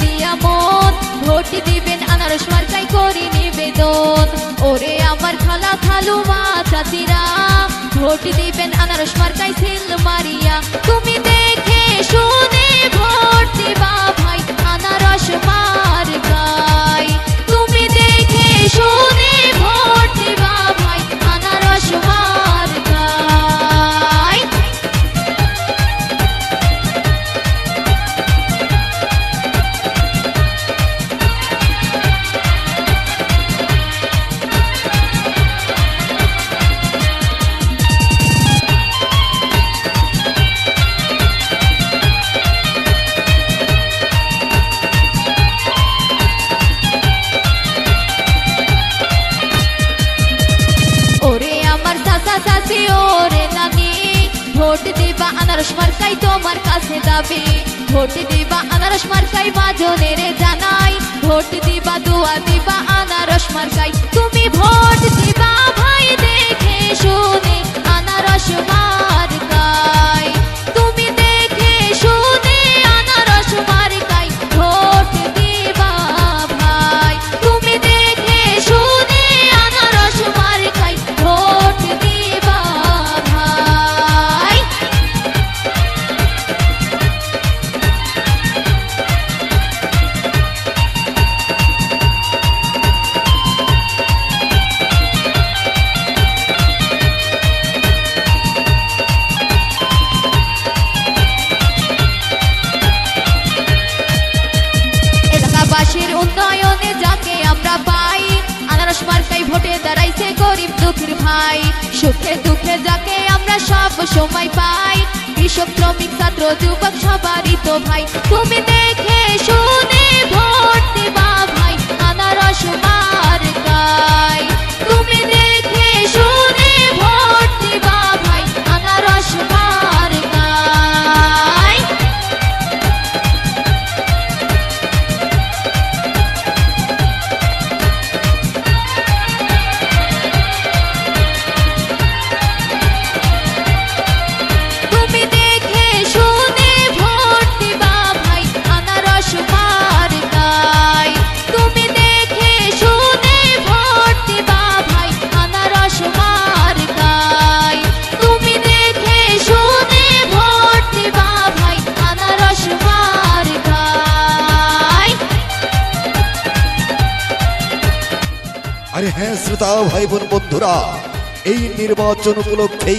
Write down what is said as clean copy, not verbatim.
দিয়া মন, ভোট দিবেন আনারস মার্কায় করি নিবেদন। ওরে আমার খালা খালু মা চাচিরা, ভোট দিবেন আনারস মার্কায় সিল মারিয়া। তুমি দেখে শুনে ভোট দিবা ভাই আনারস মার্কায়, তুমি দেখে শুনে ভোট দিবা ভাই আনারস মার্কায়। ওরে নানি, ভোট দিবা আনারস মার্কায় তোমার কাছে দাবি, ভোট দিবা আনারস মার্কায় মাজনের জানাই, ভোট দিবা দোয়া দিবা আনারস মার্কায়। তুমি ভোট দিবা ভাই দেখে শুনে আনারস মার্কায়, তুমি দেখে শুনে আনারস মার্কায় ভোট দিবা ভাই, তুমি দেখে শুনে আনারস মার্কায় ভোট দিবা ভাই। এলাকাবাসীর উন্নয়নে যাকে আমরা পাই, আনারস মার্কায় ভোটে দাঁড়াইছে গরিব দুঃখীর ভাই। সুখে দুঃখে যাকে আমরা সব সময় পাই, কৃষক শ্রমিক ছাত্র যুবক সবারই তো ভাই। তুমি দেখে শুনে ভোট দিবা ভাই আনারস মার্কায়, তুমি দেখে শুনে ভোট দিবা ভাই আনারস মার্কায়। তুমি দেখে শুনে ভোট দিবা ভাই আনারস মার্কায়, তুমি দেখে শুনে ভোট দিবা ভাই আনারস মার্কায়, তুমি দেখে শুনে ভোট দিবা ভাই আনারস মার্কায়। আরে হ্যাঁ শ্রোতা ভাই বোন বন্ধুরা, এই নির্বাচন উপলক্ষে